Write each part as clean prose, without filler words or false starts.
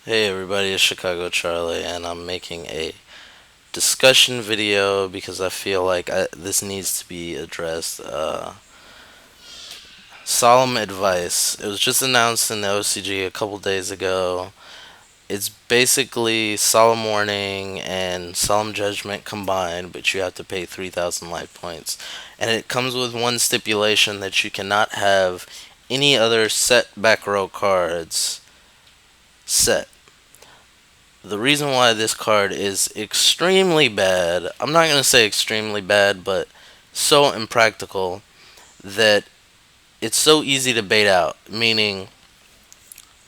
Hey everybody, it's ChicagoCharlie, and I'm making a discussion video because I feel like this needs to be addressed. Solemn advice. It was just announced in the OCG a couple days ago. It's basically solemn warning and solemn judgment combined, but you have to pay 3,000 life points. And it comes with one stipulation that you cannot have any other set back row cards set. The reason why this card is extremely bad, I'm not going to say extremely bad, but so impractical that it's so easy to bait out. Meaning,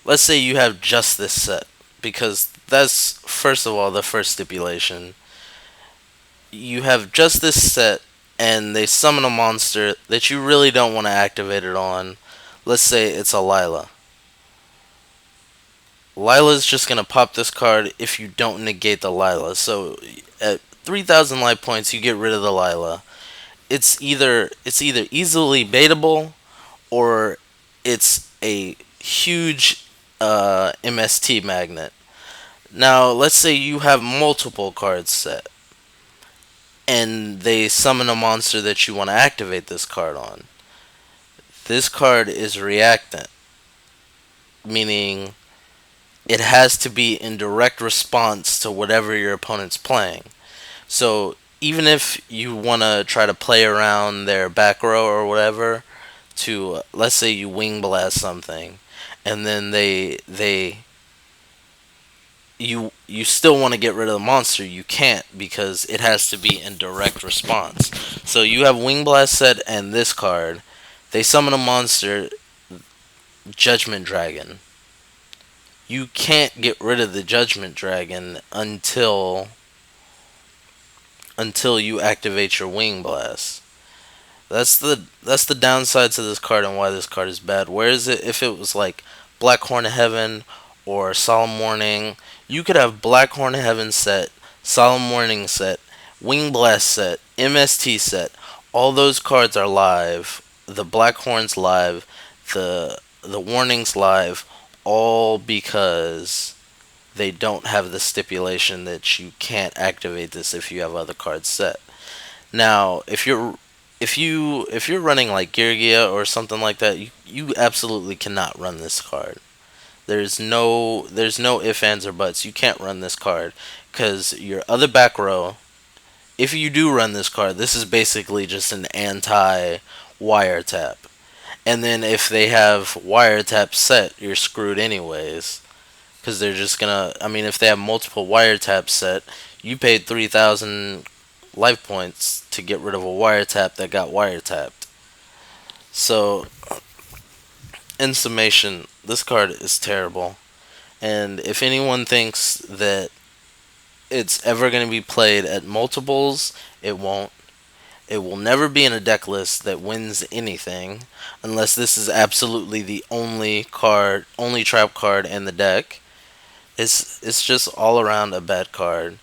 let's say you have just this set, because that's, first of all, the first stipulation. You have just this set, and they summon a monster that you really don't want to activate it on. Let's say it's a Lila. Lila's just gonna pop this card if you don't negate the Lila. So at 3,000 life points, you get rid of the Lila. It's either easily baitable or it's a huge MST magnet. Now let's say you have multiple cards set and they summon a monster that you want to activate this card on. This card is reactant, meaning it has to be in direct response to whatever your opponent's playing. So even if you want to try to play around their back row or whatever, to let's say you wing blast something, and then you still want to get rid of the monster, you can't because it has to be in direct response. So you have wing blast set and this card. They summon a monster, Judgment Dragon. You can't get rid of the Judgment Dragon until you activate your Wing Blast. That's the downside to this card and why this card is bad. Whereas if it was like Black Horn of Heaven or Solemn Warning, you could have Black Horn of Heaven set, Solemn Warning set, Wing Blast set, MST set. All those cards are live. The Black Horn's live. The Warning's live. All because they don't have the stipulation that you can't activate this if you have other cards set. Now, if you're running like Girgia or something like that, you absolutely cannot run this card. There's no ifs, ands, or buts. You can't run this card because your other back row. If you do run this card, this is basically just an anti wiretap. And then if they have wiretap set, you're screwed anyways. Because they're just gonna. I mean, if they have multiple wiretaps set, you paid 3,000 life points to get rid of a wiretap that got wiretapped. So, in summation, this card is terrible. And if anyone thinks that it's ever going to be played at multiples, it won't. It will never be in a deck list that wins anything unless this is absolutely the only trap card in the deck. It's just all around a bad card.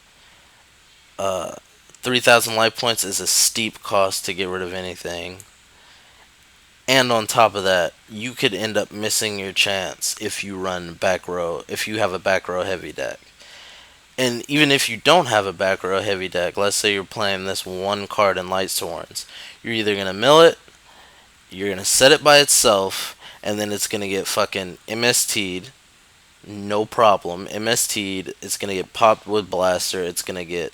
Uh, 3,000 life points is a steep cost to get rid of anything. And on top of that, you could end up missing your chance if you run back row, if you have a back row heavy deck. And even if you don't have a back row heavy deck, let's say you're playing this one card in Light Sworns, you're either going to mill it, you're going to set it by itself, and then it's going to get fucking MST'd, no problem. MST'd, it's going to get popped with Blaster, it's going to get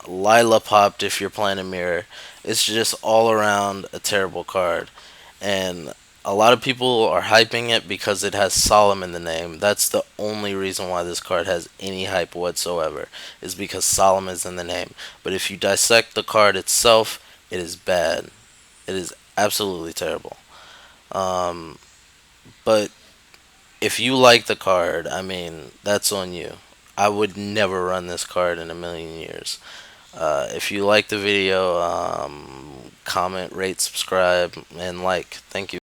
Lila popped if you're playing a mirror. It's just all around a terrible card. And a lot of people are hyping it because it has Solemn in the name. That's the only reason why this card has any hype whatsoever, is because Solemn is in the name. But if you dissect the card itself, it is bad. It is absolutely terrible. Um, but if you like the card, I mean, that's on you. I would never run this card in a million years. If you like the video, comment, rate, subscribe, and like. Thank you.